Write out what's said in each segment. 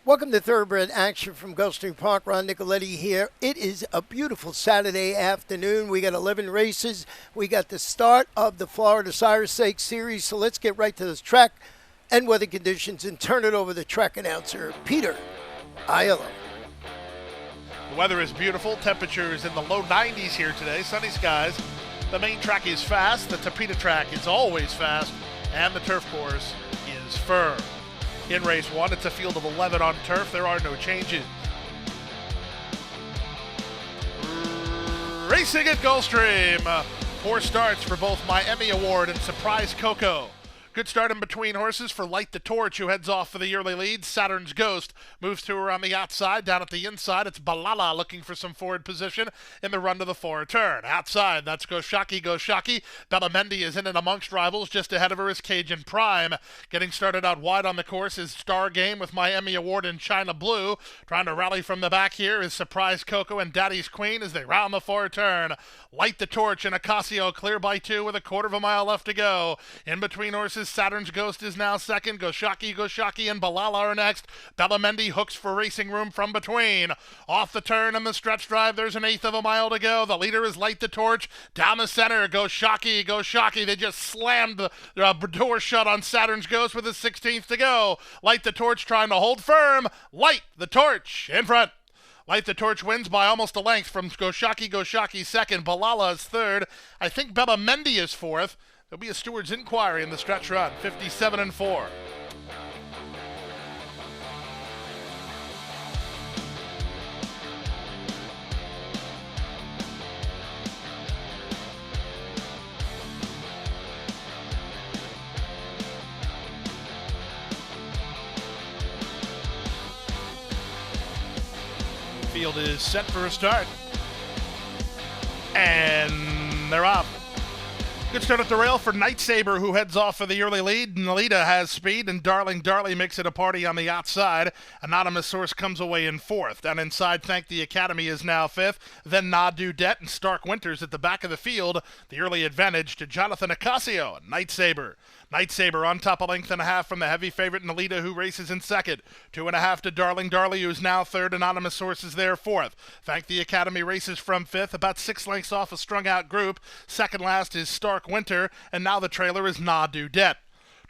Welcome to Thoroughbred Action from Gulfstream Park. Ron Nicoletti here. It is a beautiful Saturday afternoon. We got 11 races. We got the start of the Florida Cyrus Stakes Series. So let's get right to this track and weather conditions and turn it over to track announcer Peter Aiello. The weather is beautiful. Temperatures in the low 90s here today. Sunny skies. The main track is fast. The Tapeta track is always fast. And the turf course is firm. In race 1, it's a field of 11 on turf. There are no changes. Racing at Gulfstream. 4 starts for both my Emmy Award and Surprise Coco. Good start in between horses for Light the Torch, who heads off for the early lead. Saturn's Ghost moves to her on the outside. Down at the inside, it's Balala looking for some forward position in the run to the fore turn. Outside, that's Go Shocky. Bella Mendy is in and amongst rivals. Just ahead of her is Cajun Prime. Getting started out wide on the course is Star Game with my Emmy Award in China Blue. Trying to rally from the back here is Surprise Coco and Daddy's Queen as they round the fore turn. Light the Torch and Ocasio clear by 2 with a quarter of a mile left to go. In between horses, Saturn's Ghost is now second. Go Shocky, and Balala are next. Bella Mendy hooks for racing room from between. Off the turn and the stretch drive, there's an eighth of a mile to go. The leader is Light the Torch. Down the center, Go Shocky. They just slammed the door shut on Saturn's Ghost with a 16th to go. Light the Torch trying to hold firm. Light the Torch in front. Light the Torch wins by almost a length from Go Shocky second. Balala is third. I think Bella Mendy is fourth. There'll be a steward's inquiry in the stretch run, 57-4. Field is set for a start. And they're off. Good start at the rail for Night Saber, who heads off for the early lead. Nalita has speed, and Darling Darley makes it a party on the outside. Anonymous Source comes away in fourth. Down inside, Thank the Academy is now fifth. Then Na Dudette and Stark Winters at the back of the field. The early advantage to Jonathan Ocasio and Night Saber. Night Saber on top, a length and a half from the heavy favorite Nalita, who races in second. 2.5 to Darling Darley, who's now third. Anonymous Source is there fourth. Thank the Academy races from fifth, about 6 lengths off a strung-out group. Second last is Stark Winter, and now the trailer is Na Dudette.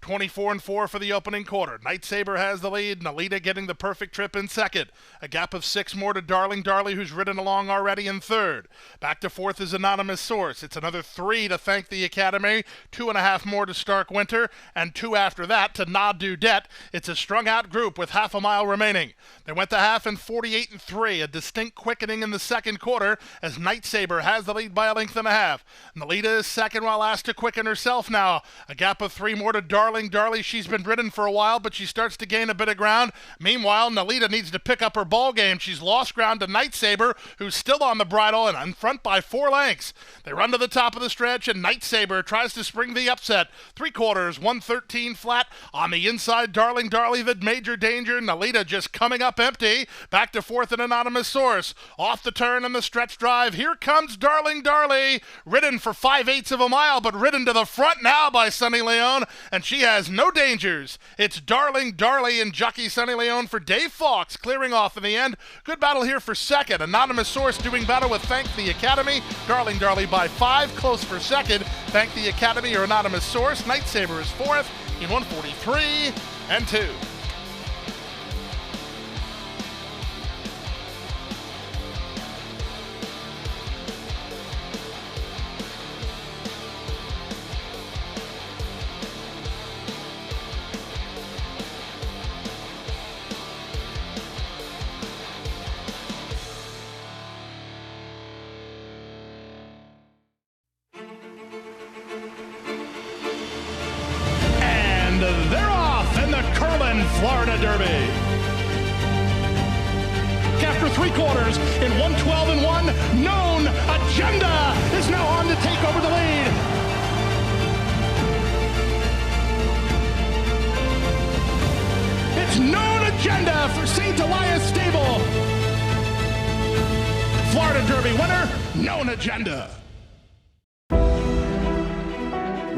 24-4 for the opening quarter. Night Saber has the lead. Nalita getting the perfect trip in second. A gap of 6 more to Darling Darley, who's ridden along already in third. Back to fourth is Anonymous Source. It's another 3 to Thank the Academy. 2.5 more to Stark Winter, and 2 after that to Na Dudette. It's a strung-out group with half a mile remaining. They went to half in 48-3, a distinct quickening in the second quarter as Night Saber has the lead by a length and a half. Nalita is second while asked to quicken herself now. A gap of 3 more to Darling Darley. She's been ridden for a while, but she starts to gain a bit of ground. Meanwhile, Nalita needs to pick up her ball game. She's lost ground to Night Saber, who's still on the bridle and in front by 4 lengths. They run to the top of the stretch, and Night Saber tries to spring the upset. 3/4, 113 flat. On the inside, Darling Darley, the major danger. Nalita just coming up empty. Back to fourth and Anonymous Source. Off the turn and the stretch drive. Here comes Darling Darley. Ridden for 5/8 of a mile, but ridden to the front now by Sunny Leone, and she has no dangers. It's Darling Darley and jockey Sunny Leone for Dave Fawkes clearing off in the end. Good battle here for second. Anonymous Source doing battle with Thank the Academy. Darling Darley by 5, close for second. Thank the Academy or Anonymous Source. Night Saber is fourth in 143-2. They're off in the Curlin Florida Derby. After 3/4 in 112-1, Known Agenda is now on to take over the lead. It's Known Agenda for St. Elias Stable. Florida Derby winner, Known Agenda.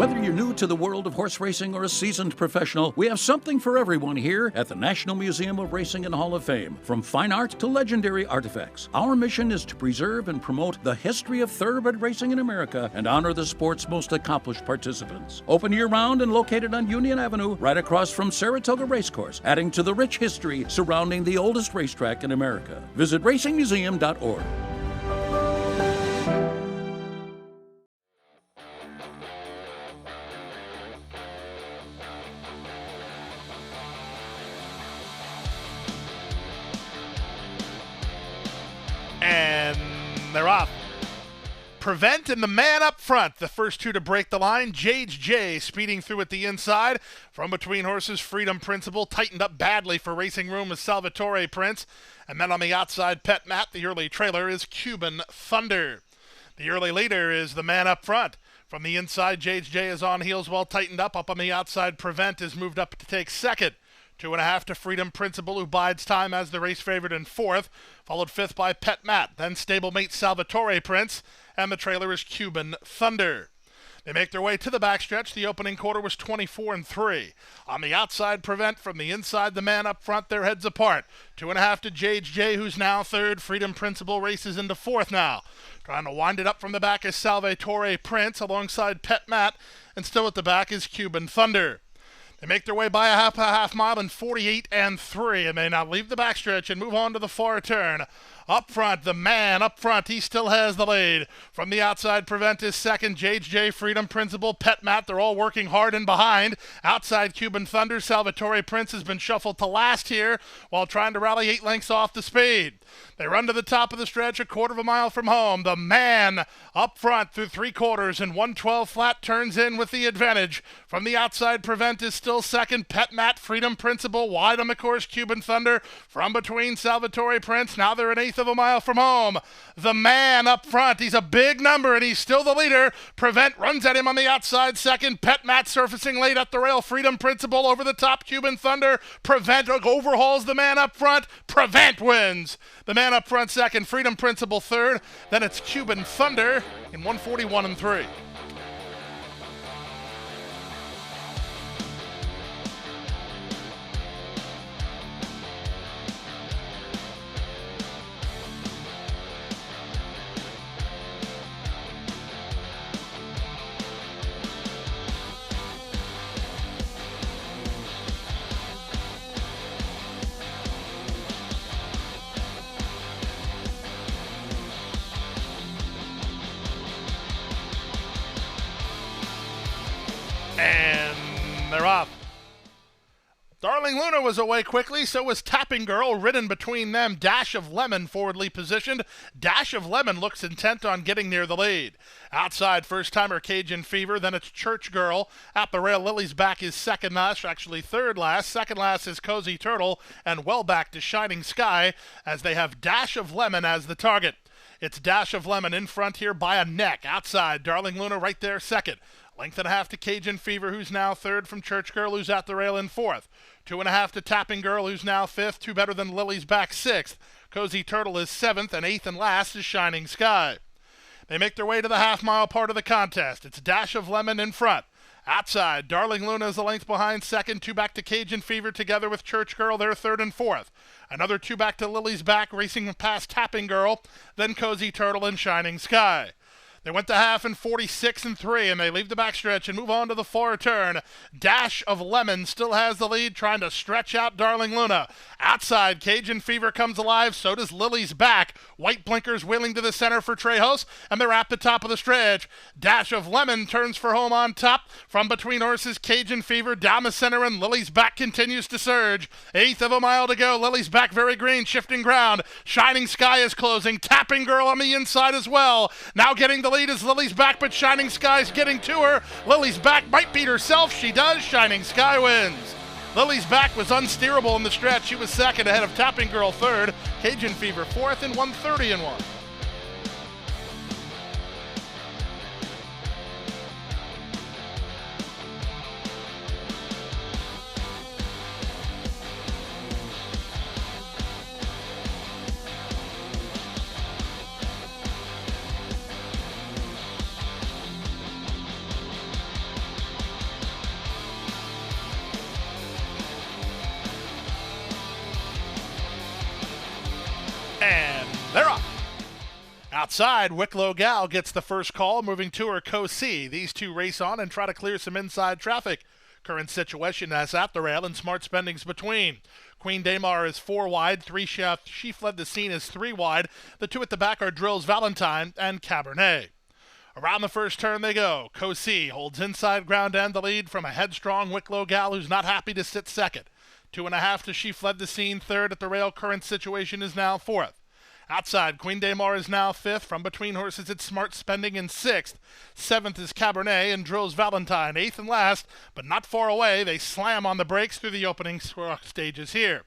Whether you're new to the world of horse racing or a seasoned professional, we have something for everyone here at the National Museum of Racing and Hall of Fame. From fine art to legendary artifacts, our mission is to preserve and promote the history of thoroughbred racing in America and honor the sport's most accomplished participants. Open year-round and located on Union Avenue, right across from Saratoga Racecourse, adding to the rich history surrounding the oldest racetrack in America. Visit racingmuseum.org. And they're off. Prevent and the man up front, the first two to break the line. J speeding through at the inside. From between horses, Freedom Principle tightened up badly for Racing Room with Salvatore Prince. And then on the outside, Pet Matt, the early trailer, is Cuban Thunder. The early leader is the man up front. From the inside, J is on heels, well tightened up. Up on the outside, Prevent is moved up to take second. 2.5 to Freedom Principle, who bides time as the race favorite in fourth, followed fifth by Pet Matt, then stablemate Salvatore Prince, and the trailer is Cuban Thunder. They make their way to the backstretch. The opening quarter was 24-3. On the outside, Prevent. From the inside, the man up front, their heads apart. 2.5 to J, who's now third. Freedom Principle races into fourth now. Trying to wind it up from the back is Salvatore Prince alongside Pet Matt, and still at the back is Cuban Thunder. They make their way by a half mile in 48-3, and they now leave the backstretch and move on to the far turn. Up front, the man up front, he still has the lead. From the outside, Prevent is second. J, Freedom Principle, Pet Matt, they're all working hard and behind. Outside Cuban Thunder, Salvatore Prince has been shuffled to last here while trying to rally 8 lengths off the speed. They run to the top of the stretch, a quarter of a mile from home. The man up front through 3/4 and 112 flat turns in with the advantage. From the outside, Prevent is still second. Pet Matt, Freedom Principle, wide on the course, Cuban Thunder. From between Salvatore Prince, now they're an eighth of a mile from home. The man up front, he's a big number and he's still the leader. Prevent runs at him on the outside second. Pet Matt surfacing late at the rail. Freedom Principle over the top, Cuban Thunder. Prevent overhauls the man up front. Prevent wins. The man up front second, Freedom Principle third. Then it's Cuban Thunder in 141-3. And they're off. Darling Luna was away quickly, so was Tapping Girl, ridden between them. Dash of Lemon forwardly positioned. Dash of Lemon looks intent on getting near the lead. Outside, first-timer Cajun Fever, then it's Church Girl. At the rail, Lily's Back is second last, actually third last. Second last is Cozy Turtle, and well back to Shining Sky, as they have Dash of Lemon as the target. It's Dash of Lemon in front here by a neck. Outside, Darling Luna right there second. Length and a half to Cajun Fever, who's now third, from Church Girl, who's at the rail in fourth. 2.5 to Tapping Girl, who's now fifth. Two better than Lily's Back, sixth. Cozy Turtle is seventh, and eighth and last is Shining Sky. They make their way to the half-mile part of the contest. It's Dash of Lemon in front. Outside, Darling Luna is a length behind second. Two back to Cajun Fever together with Church Girl. They're third and fourth. Another two back to Lily's Back, racing past Tapping Girl. Then Cozy Turtle and Shining Sky. They went to half in 46-3, and they leave the backstretch and move on to the far turn. Dash of Lemon still has the lead, trying to stretch out Darling Luna. Outside, Cajun Fever comes alive, so does Lily's Back. White blinkers wheeling to the center for Trejos, and they're at the top of the stretch. Dash of Lemon turns for home on top. From between horses, Cajun Fever down the center, and Lily's Back continues to surge. Eighth of a mile to go. Lily's Back very green, shifting ground. Shining Sky is closing. Tapping Girl on the inside as well. Now getting the lead is Lily's Back, but Shining Sky's getting to her. Lily's Back might beat herself. She does. Shining Sky wins. Lily's Back was unsteerable in the stretch. She was second ahead of Tapping Girl third. Cajun Fever fourth in 130-1. Outside, Wicklow Gal gets the first call, moving to her Co-C. These two race on and try to clear some inside traffic. Current situation as at the rail and smart spendings between. Queen Damar is 4 wide, 3 chef. She fled the scene is 3 wide. The two at the back are Drills Valentine and Cabernet. Around the first turn they go. Co-C holds inside ground and the lead from a headstrong Wicklow Gal who's not happy to sit second. 2.5 to She Fled the Scene third at the rail. Current situation is now fourth. Outside, Queen Damar is now fifth. From between horses, it's Smart Spending in sixth. Seventh is Cabernet and Drills Valentine. Eighth and last, but not far away. They slam on the brakes through the opening stages here.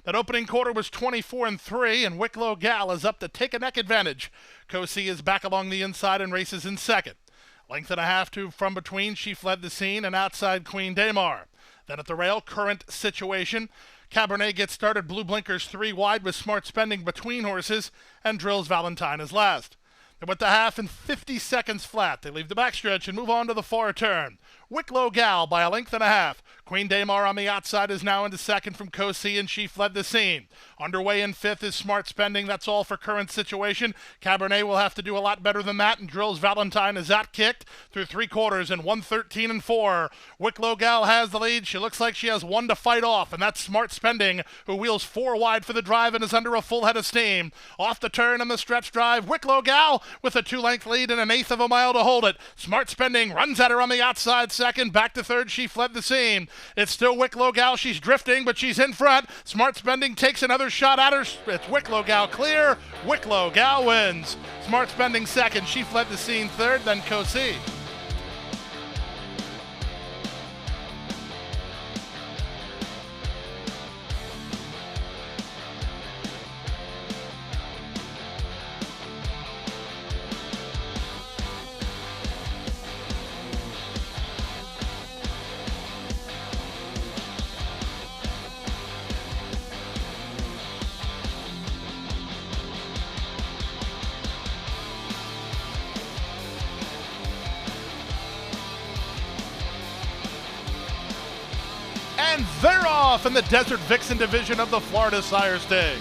That opening quarter was 24-3, and Wicklow Gal is up to take a neck advantage. Co-C is back along the inside and races in second. Length and a half to From Between, She Fled the Scene, and outside Queen Damar. Then at the rail, Current Situation. Cabernet gets started, blue blinkers 3 wide with Smart Spending between horses, and Drills Valentine is last. They went the half in 50 seconds flat. They leave the backstretch and move on to the far turn. Wicklow Gal by a length and a half. Queen Damar on the outside is now into second from Co-C, and She Fled the Scene. Underway in fifth is Smart Spending. That's all for Current Situation. Cabernet will have to do a lot better than that, and Drills Valentine is out-kicked through 3 quarters in 1:13-4. Wicklow Gal has the lead. She looks like she has one to fight off, and that's Smart Spending, who wheels 4 wide for the drive and is under a full head of steam. Off the turn and the stretch drive, Wicklow Gal with a 2-length lead and 1/8 of a mile to hold it. Smart Spending runs at her on the outside second. Back to third, She Fled the Scene. It's still Wicklow Gal. She's drifting, but she's in front. Smart Spending takes another shot at her. It's Wicklow Gal clear. Wicklow Gal wins. Smart Spending second. She Fled the Scene third, then Co-C. And they're off in the Desert Vixen division of the Florida Sire Stakes.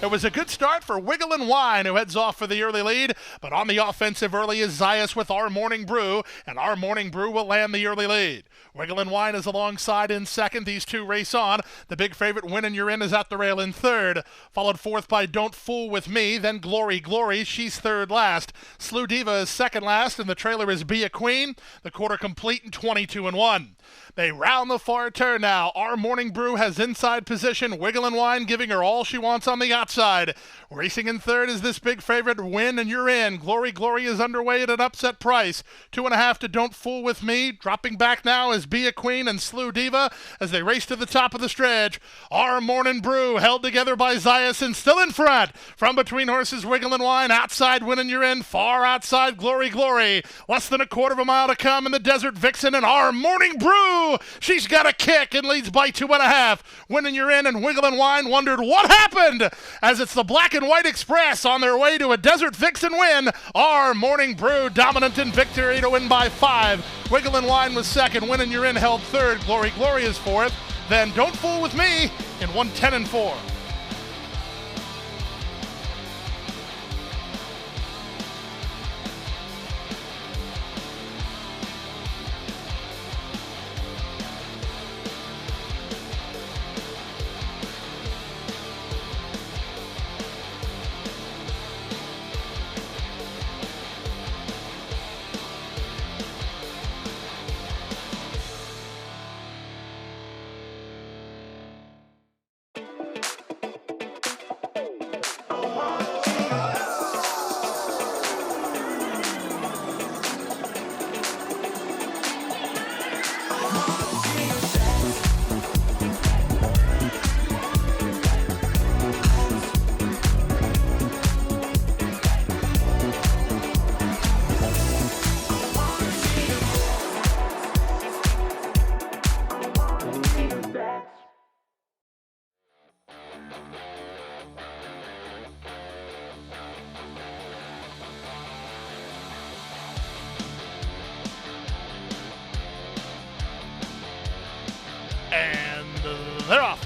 It was a good start for Wiggle and Wine, who heads off for the early lead, but on the offensive early is Zayas with Our Morning Brew, and Our Morning Brew will land the early lead. Wiggle and Wine is alongside in second. These two race on. The big favorite, Win and You're In, is at the rail in third, followed fourth by Don't Fool With Me, then Glory Glory. She's third last. Slew Diva is second last, and the trailer is Be a Queen. The quarter complete in 22-1. They round the far turn now. Our Morning Brew has inside position. Wiggle and Wine giving her all she wants on the outside. Racing in third is this big favorite, Win and You're In. Glory Glory is underway at an upset price. 2.5 to Don't Fool With Me. Dropping back now is Be a Queen and Slew Diva as they race to the top of the stretch. Our Morning Brew held together by Zayas and still in front. From between horses, Wiggle and Wine. Outside, Win and You're In. Far outside, Glory Glory. Less than a quarter of a mile to come in the Desert Vixen, and Our Morning Brew. She's got a kick and leads by 2.5. Win and You're In and Wiggle and Wine wondered what happened as it's the Black and White Express on their way to a Desert Vixen win. Our Morning Brew dominant in victory to win by 5. Wiggle and Wine was second. Win and You're In held third. Glory Glory is fourth. Then Don't Fool With Me in 1:10-4. And they're off.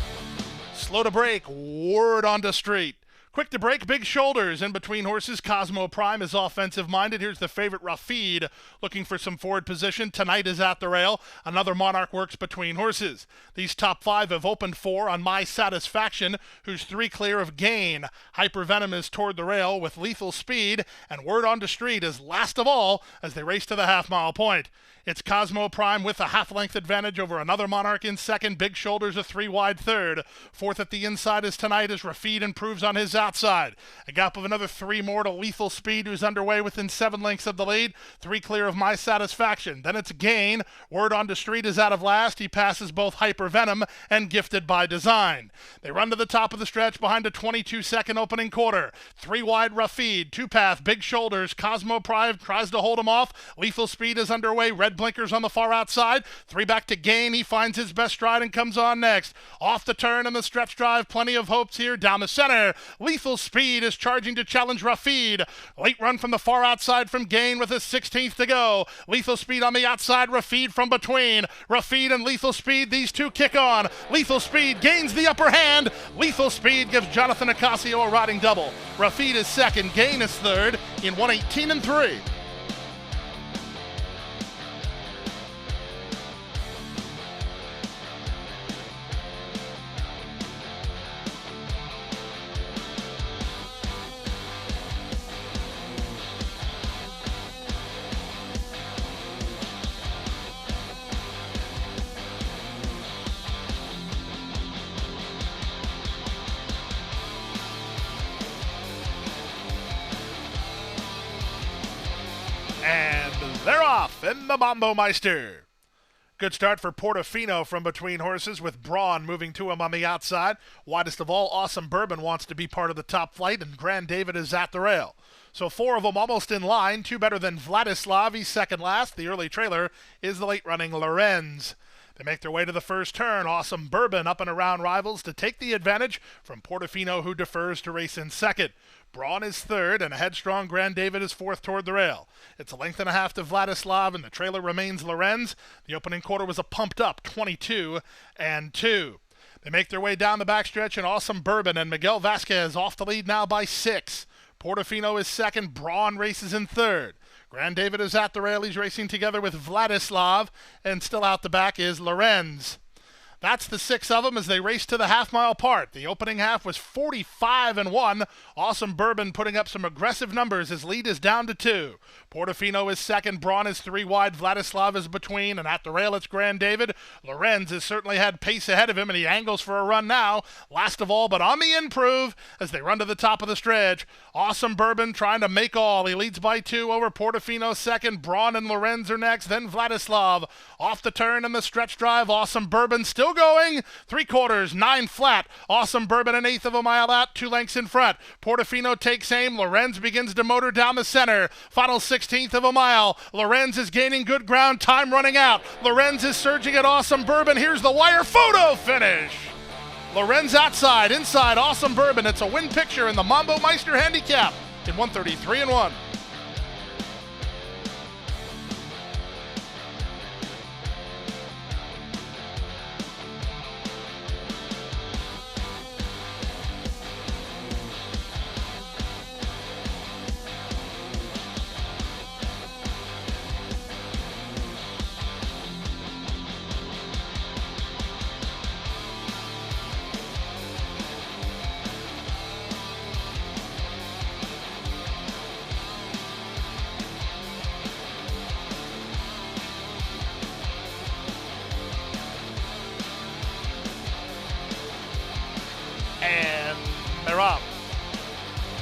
Slow to break. Word onto street. Quick to break, big shoulders in between horses. Cosmo Prime is offensive-minded. Here's the favorite, Rafid, looking for some forward position. Tonight is at the rail. Another Monarch works between horses. These top 5 have opened 4 on My Satisfaction, who's 3 clear of Gain. Hypervenom is toward the rail with Lethal Speed, and Word on the Street is last of all as they race to the half-mile point. It's Cosmo Prime with a half-length advantage over another Monarch in second. Big shoulders a 3 wide third. Fourth at the inside is Tonight as Rafid improves on his outside. A gap of another 3 more to Lethal Speed, who's underway within 7 lengths of the lead. 3 clear of My Satisfaction. Then it's Gain. Word on the Street is out of last. He passes both Hypervenom and Gifted by Design. They run to the top of the stretch behind a 22-second opening quarter. 3 wide Rafid. 2 path. Big shoulders. Cosmo Prime tries to hold him off. Lethal Speed is underway. Red blinkers on the far outside. 3 back to Gain. He finds his best stride and comes on next. Off the turn and the stretch drive. Plenty of hopes here. Down the center. Lethal Speed is charging to challenge Rafid. Late run from the far outside from Gain with a 16th to go. Lethal Speed on the outside. Rafid from between. Rafid and Lethal Speed. These two kick on. Lethal Speed gains the upper hand. Lethal Speed gives Jonathan Ocasio a riding double. Rafid is second. Gain is third in 1:18.3. And they're off in the Mambo Meister. Good start for Portofino from between horses with Braun moving to him on the outside. Widest of all, Awesome Bourbon wants to be part of the top flight, and Grand David is at the rail. So 4 of them almost in line, 2 better than Vladislav. He's second last. The early trailer is the late-running Lorenz. They make their way to the first turn. Awesome Bourbon up and around rivals to take the advantage from Portofino, who defers to race in second. Braun is third, and a headstrong Grand David is fourth toward the rail. It's a length and a half to Vladislav, and the trailer remains Lorenz. The opening quarter was a pumped-up 22-2. They make their way down the backstretch, and Awesome Bourbon and Miguel Vasquez off the lead now by 6. Portofino is second. Braun races in third. Grand David is at the rail. He's racing together with Vladislav, and still out the back is Lorenz. That's the 6 of them as they race to the half-mile part. The opening half was 45-1. Awesome Bourbon putting up some aggressive numbers. His lead is down to 2. Portofino is second. Braun is 3 wide. Vladislav is between. And at the rail, it's Grand David. Lorenz has certainly had pace ahead of him, and he angles for a run now. Last of all, but on the improve as they run to the top of the stretch. Awesome Bourbon trying to make all. He leads by 2 over Portofino second. Braun and Lorenz are next. Then Vladislav. Off the turn and the stretch drive. Awesome Bourbon still going. 3/4, 9 flat. Awesome Bourbon an 1/8 of a mile out, 2 lengths in front. Portofino takes aim. Lorenz begins to motor down the center. Final 16th of a mile. Lorenz is gaining good ground. Time running out. Lorenz is surging at Awesome Bourbon. Here's the wire photo finish. Lorenz outside, inside Awesome Bourbon. It's a win picture in the Mambo Meister handicap in 133-1. And they're up.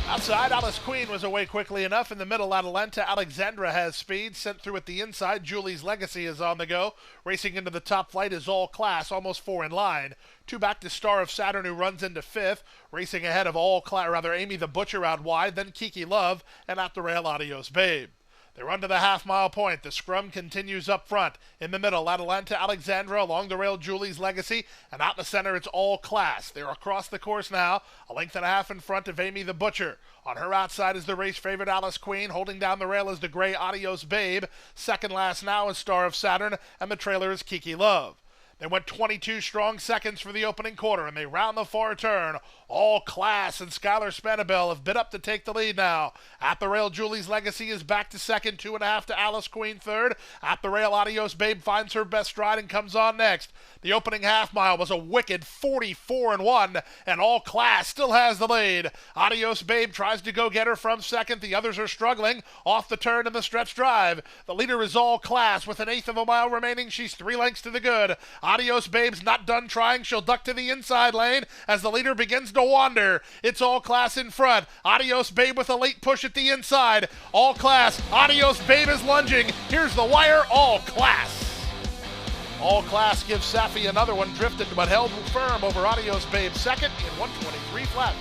Outside, Alice Queen was away quickly enough. In the middle, Atalanta Alexandra has speed. Sent through at the inside. Julie's Legacy is on the go. Racing into the top flight is All Class, almost 4 in line. 2 back to Star of Saturn, who runs into 5th. Racing ahead of Amy the Butcher out wide. Then Kiki Love, and at the rail, Adios Babe. They run to the half-mile point. The scrum continues up front. In the middle, Atalanta Alexandra. Along the rail, Julie's Legacy. And out in the center, it's All Class. They're across the course now. A length and a half in front of Amy the Butcher. On her outside is the race favorite, Alice Queen. Holding down the rail is the gray Adios Babe. Second last now is Star of Saturn. And the trailer is Kiki Love. They went 22 strong seconds for the opening quarter, and they round the far turn. All Class and Skylar Spanabel have bid up to take the lead now. At the rail, Julie's Legacy is back to second, 2.5 to Alice Queen third. At the rail, Adios Babe finds her best stride and comes on next. The opening half mile was a wicked 44-1, and All Class still has the lead. Adios Babe tries to go get her from second. The others are struggling off the turn in the stretch drive. The leader is All Class with 1/8 of a mile remaining. She's 3 lengths to the good. Adios Babe's not done trying. She'll duck to the inside lane as the leader begins to wander. It's All Class in front. Adios Babe with a late push at the inside. All Class. Adios Babe is lunging. Here's the wire. All Class. All Class gives Safi another one, drifted but held firm over Adios Babe second in 123 flat.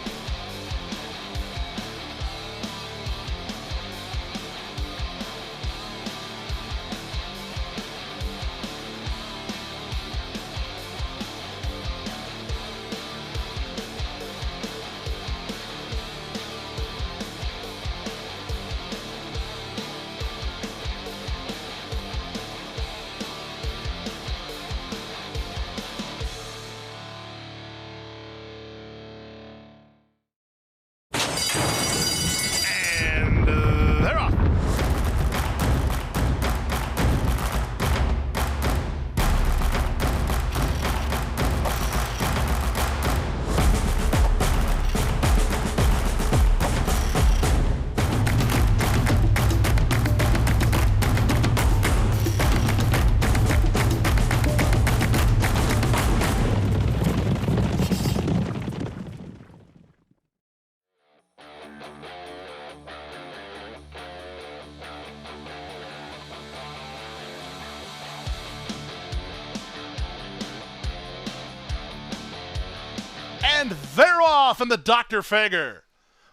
They're off. And they're off in the Dr. Fager.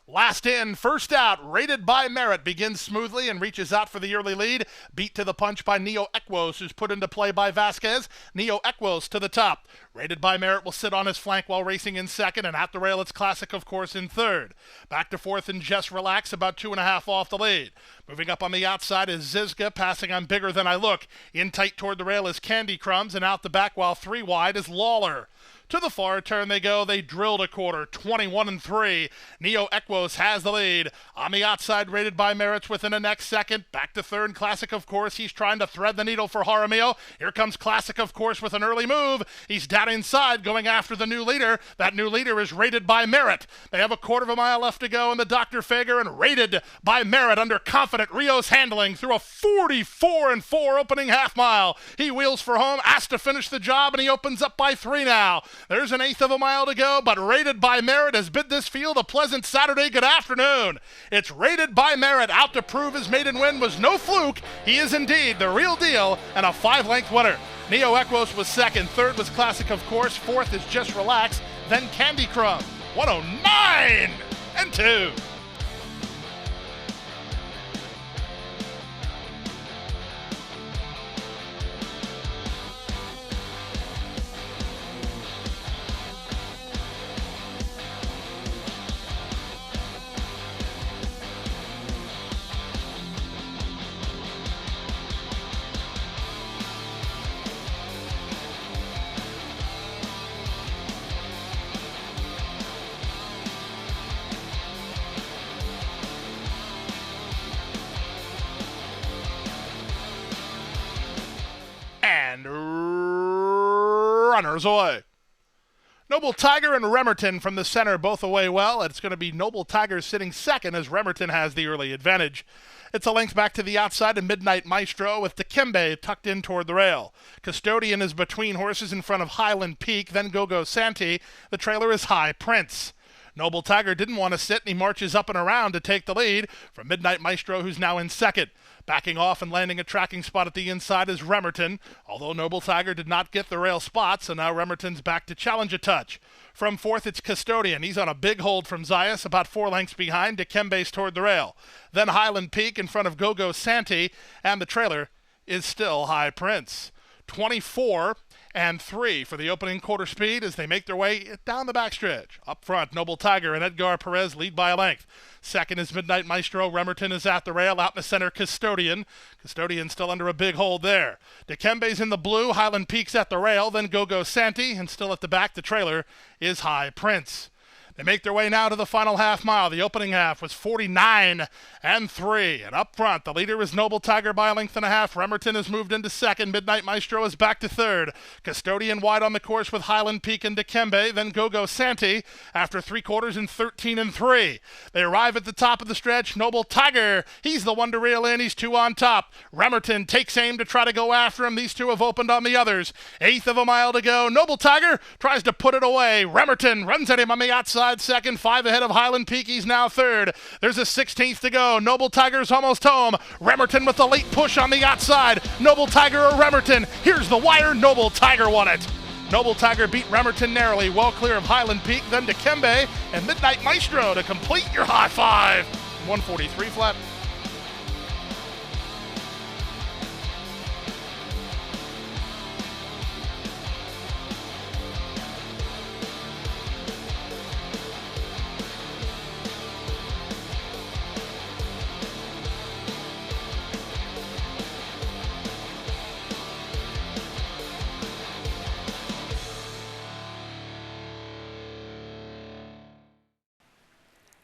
Last in, first out, Rated by Merit begins smoothly and reaches out for the early lead. Beat to the punch by Neo Equos, who's put into play by Vasquez. Neo Equos to the top. Rated by Merit will sit on his flank while racing in second, and at the rail it's Classic, of course, in third. Back to fourth and Just Relax, about 2.5 off the lead. Moving up on the outside is Zizka, passing on Bigger Than I Look. In tight toward the rail is Candy Crumbs, and out the back while 3 wide is Lawler. To the far turn they go. They drilled a quarter, 21-3. Neo Equos has the lead. On the outside, Rated by Merits within the next second. Back to third, Classic, of course. He's trying to thread the needle for Jaramillo. Here comes Classic, of course, with an early move. He's down inside going after the new leader. That new leader is Rated by Merit. They have a 1/4 mile left to go in the Dr. Fager, and Rated by Merit under confident Rio's handling through a 44-4 opening half mile. He wheels for home, asked to finish the job, and he opens up by 3 now. There's 1/8 of a mile to go, but Rated by Merit has bid this field a pleasant Saturday good afternoon. It's Rated by Merit out to prove his maiden win was no fluke. He is indeed the real deal and a 5-length winner. Neo Equos was second, third was Classic, of course, fourth is Just Relax, then Candy Crumb. 109-2. And runners away. Noble Tiger and Remerton from the center both away well. It's going to be Noble Tiger sitting second as Remerton has the early advantage. It's a length back to the outside of Midnight Maestro with Dikembe tucked in toward the rail. Custodian is between horses in front of Highland Peak, then Go-Go Santee. The trailer is High Prince. Noble Tiger didn't want to sit, and he marches up and around to take the lead from Midnight Maestro, who's now in second. Backing off and landing a tracking spot at the inside is Remerton, although Noble Tiger did not get the rail spot, so now Remerton's back to challenge a touch. From fourth, it's Custodian. He's on a big hold from Zayas, about 4 lengths behind. Dikembe's toward the rail. Then Highland Peak in front of Go-Go Santee, and the trailer is still High Prince. 24 and 3 for the opening quarter speed as they make their way down the backstretch. Up front, Noble Tiger and Edgar Perez lead by a length. Second is Midnight Maestro. Remerton is at the rail. Out in the center, Custodian. Custodian still under a big hold there. Dikembe's in the blue. Highland Peak's at the rail. Then Go-Go Santi. And still at the back, the trailer is High Prince. They make their way now to the final half mile. The opening half was 49 and 3. And up front, the leader is Noble Tiger by a length and a half. Remerton has moved into second. Midnight Maestro is back to third. Custodian wide on the course with Highland Peak and Dikembe. Then Go-Go Santi after 3 quarters in 13 and 3. They arrive at the top of the stretch. Noble Tiger, he's the one to reel in. He's 2 on top. Remerton takes aim to try to go after him. These two have opened on the others. 1/8 of a mile to go. Noble Tiger tries to put it away. Remerton runs at him on the outside second. 5 ahead of Highland Peak. He's now third. There's a 16th to go. Noble Tiger's almost home. Remerton with the late push on the outside. Noble Tiger or Remerton. Here's the wire. Noble Tiger won it. Noble Tiger beat Remerton narrowly, well clear of Highland Peak, then Dikembe and Midnight Maestro to complete your high five. 143 flat.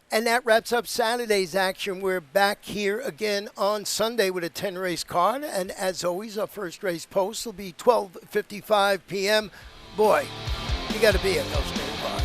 And that wraps up Saturday's action. We're back here again on Sunday with a 10-race card. And as always, our first race post will be 12:55 p.m. Boy, you got to be at Gulfstream Park.